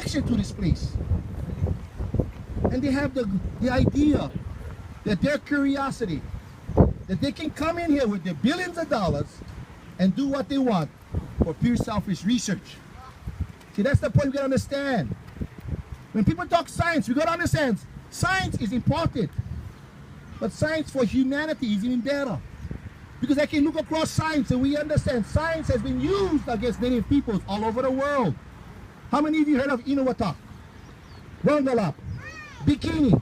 connection to this place. And they have the idea that their curiosity, that they can come in here with their billions of dollars and do what they want for pure selfish research. See, that's the point we gotta understand. When people talk science, we gotta understand science is important, but science for humanity is even better. Because I can look across science and we understand science has been used against native peoples all over the world. How many of you heard of Inuwatak, Rongalap, Bikini?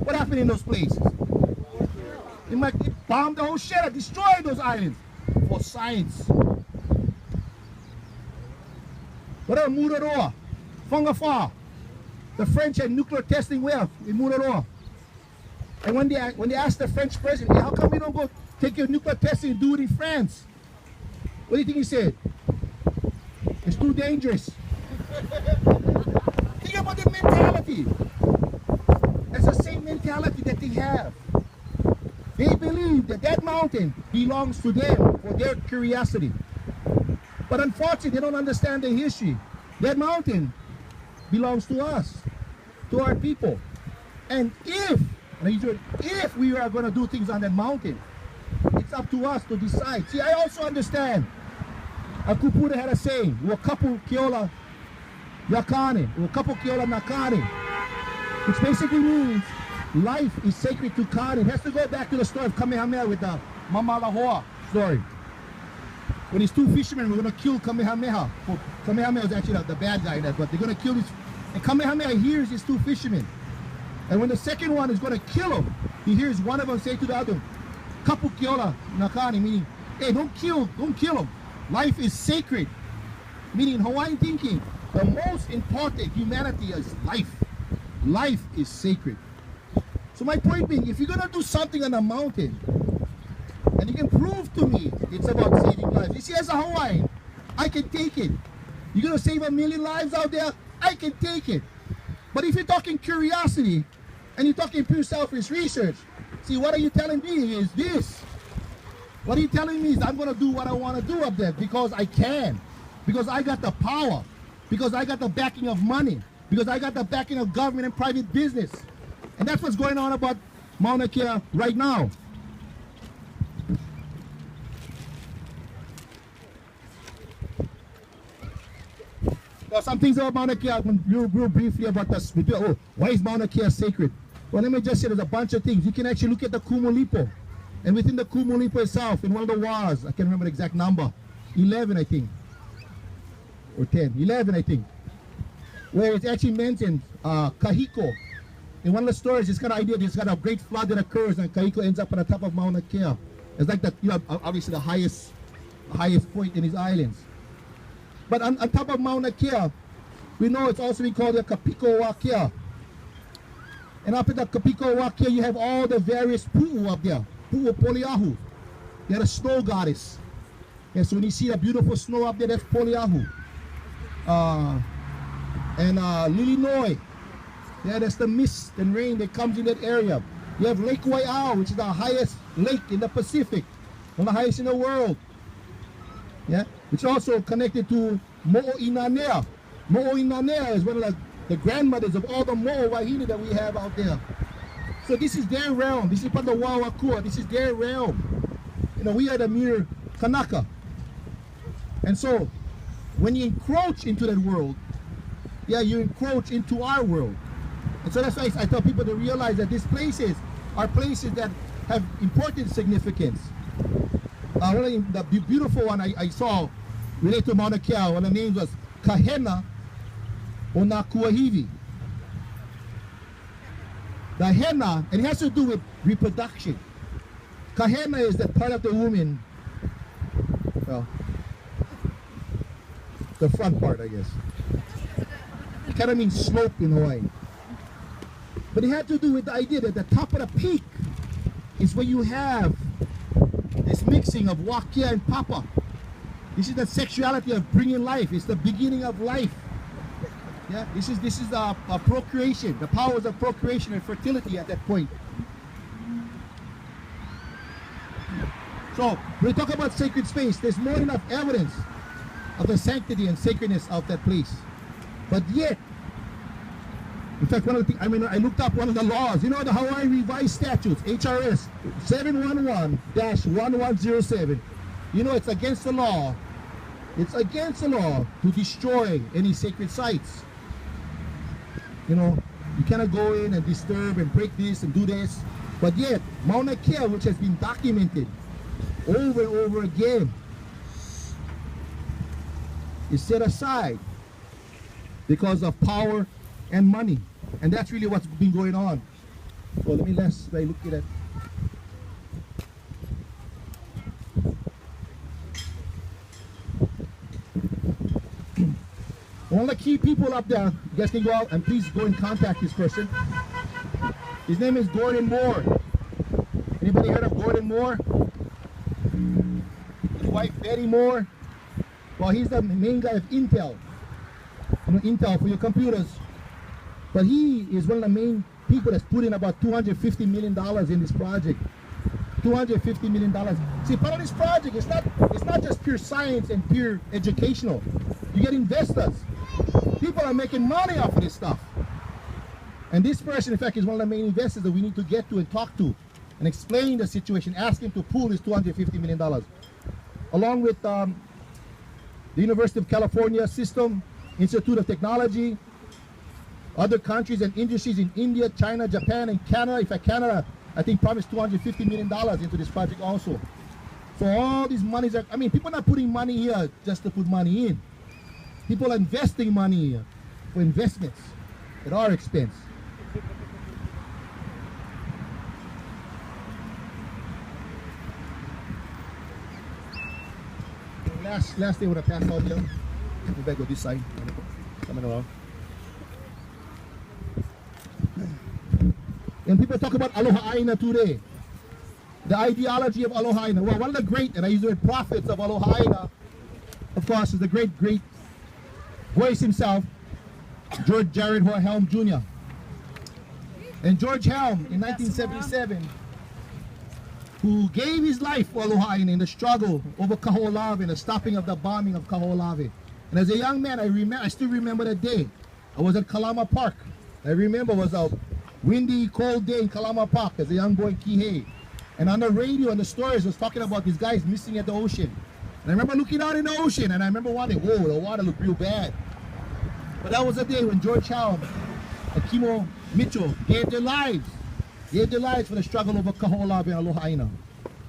What happened in those places? It bombed the whole shit, destroyed those islands for science. What about Mururoa, Whangafa? The French had nuclear testing where in Mururoa. And when they asked the French president, hey, how come we don't go take your nuclear testing and do it in France? What do you think he said? It's too dangerous. Think about the mentality. That's the same mentality that they have. They believe that that mountain belongs to them for their curiosity. But unfortunately, they don't understand the history. That mountain belongs to us, to our people. And if we are going to do things on that mountain, it's up to us to decide. See, I also understand. A Kupuda had a saying, Wakapu Keola Yakane, Wakapu Keola Nakane, which basically means life is sacred to Kane. It has to go back to the story of Kamehameha with the Mamalahoa story. When these two fishermen were going to kill Kamehameha. Kamehameha was actually the bad guy in that, but they're going to kill this. And Kamehameha hears these two fishermen. And when the second one is going to kill him, he hears one of them say to the other, Kapu Keola Nakani, meaning, hey, don't kill him. Life is sacred. Meaning in Hawaiian thinking, the most important humanity is life. Life is sacred. So my point being, if you're going to do something on a mountain, and you can prove to me it's about saving lives. You see, as a Hawaiian, I can take it. You're going to save 1 million lives out there? I can take it. But if you're talking curiosity, and you're talking pure selfish research, see, what are you telling me is this. What are you telling me is I'm going to do what I want to do up there because I can. Because I got the power. Because I got the backing of money. Because I got the backing of government and private business. And that's what's going on about Mauna Kea right now. Now, some things about Mauna Kea, real briefly about this. Oh, why is Mauna Kea sacred? Well, let me just say there's a bunch of things. You can actually look at the Kumu Lipo. And within the Kumu Lipo itself, in one of the was, I can't remember the exact number, 11 I think, or 10, 11 I think, where it's actually mentioned Kahiko. In one of the stories, it's got an idea there's got a great flood that occurs and Kahiko ends up on the top of Mauna Kea. It's like the, obviously the highest point in these islands. But on top of Mauna Kea, we know it's also been called the Kapiko wa Kea. And up at the Kapiko wa Kea, you have all the various pu'u up there. Pu'u Poliahu. They're a snow goddess. And so when you see the beautiful snow up there, that's Poliahu. And Lilinoi. Yeah, that's the mist and rain that comes in that area. You have Lake Waiau, which is the highest lake in the Pacific. One of the highest in the world. Yeah, which also connected to Mo'oinanea. Mo'oinanea is one of the grandmothers of all the Mo'o Wahine that we have out there. So this is their realm. This is part of the Wawakua. This is their realm. You know, we are the mere Kanaka. And so, when you encroach into that world, yeah, you encroach into our world. And so that's why I tell people to realize that these places are places that have important significance. One of the beautiful one I saw related to Mauna Kea, one of the names was Kahena o na Kuahivi. The henna, and it has to do with reproduction. Kahena is that part of the woman, well, the front part, I guess. It kind of means slope in Hawaii. But it had to do with the idea that the top of the peak is where you have this mixing of Wakia and Papa. This is the sexuality of bringing life. It's the beginning of life. Yeah, this is procreation, the powers of procreation and fertility at that point. So when we talk about sacred space, there's more than enough evidence of the sanctity and sacredness of that place. But yet, in fact, one of the things, I looked up one of the laws. You know, the Hawaii Revised Statutes, HRS 711-1107. You know, it's against the law. It's against the law to destroy any sacred sites. You know, you cannot go in and disturb and break this and do this. But yet, Mauna Kea, which has been documented over and over again, is set aside because of power and money. And that's really what's been going on. So let's look at it. One of the key people up there, you guys can go out and please go and contact this person. His name is Gordon Moore. Anybody heard of Gordon Moore? His wife Betty Moore. Well, he's the main guy of Intel. You know, Intel for your computers. But he is one of the main people that's put in about $250 million in this project. $250 million. See, part of this project, it's not just pure science and pure educational. You get investors. People are making money off of this stuff. And this person, in fact, is one of the main investors that we need to get to and talk to and explain the situation, ask him to pool this $250 million. Along with the University of California System, Institute of Technology, other countries and industries in India, China, Japan, and Canada. In fact, Canada, I think, promised $250 million into this project also. So all these monies are, people are not putting money here just to put money in. People are investing money here for investments at our expense. Last thing I want to pass out here. We better go this side. Coming around. And people talk about Aloha Aina today. The ideology of Aloha Aina. Well, one of the great, and I use the word prophets of Aloha Aina, of course, is the great voice himself, George Jared Helm Jr. And George Helm in 1977, who gave his life for Aloha Aina in the struggle over Kaho'olawe and the stopping of the bombing of Kaho'olawe. And as a young man, I still remember that day. I was at Kalama Park. I remember it was a windy, cold day in Kalama Park as a young boy in Kihei. And on the radio and the stories was talking about these guys missing at the ocean. And I remember looking out in the ocean and I remember wondering, whoa, the water looked real bad. But that was the day when George Helm and Kimo Mitchell gave their lives for the struggle over Kaho'olawe and Aloha Aina.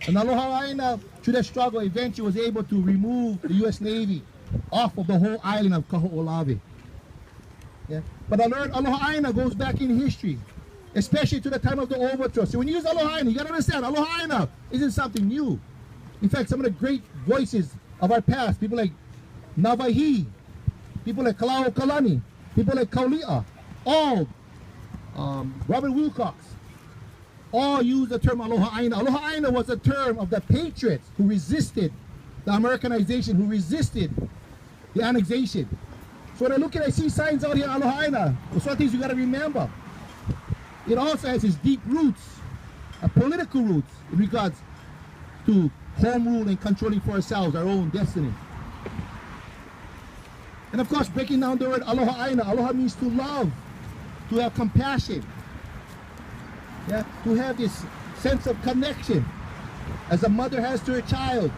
And Aloha Aina, through that struggle, eventually was able to remove the U.S. Navy off of the whole island of Kaho'olawe. Yeah. But Aloha Aina goes back in history, especially to the time of the overthrow. So when you use Aloha Aina, you got to understand, Aloha Aina isn't something new. In fact, some of the great voices of our past, people like Navahi, people like Kalao Kalani, people like Kauli'a, all, Robert Wilcox, all use the term Aloha Aina. Aloha Aina was a term of the patriots who resisted the Americanization, who resisted the annexation. So when I see signs out here, Aloha Aina, there's some things you got to remember. It also has its deep roots, political roots, in regards to home rule and controlling for ourselves, our own destiny. And of course, breaking down the word Aloha Aina, Aloha means to love, to have compassion, yeah, to have this sense of connection as a mother has to her child.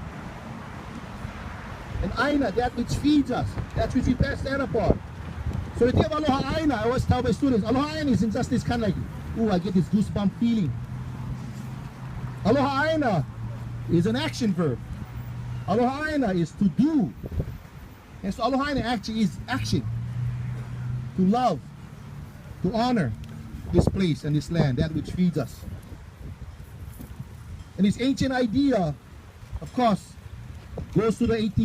And Aina, that which feeds us, that which we stand upon. So the thing of Aloha Aina, I always tell my students, Aloha Aina isn't just this kind of like, ooh, I get this goosebump feeling. Aloha Aina is an action verb. Aloha Aina is to do. And so Aloha Aina actually is action. To love, to honor this place and this land, that which feeds us. And this ancient idea, of course, goes to the 18th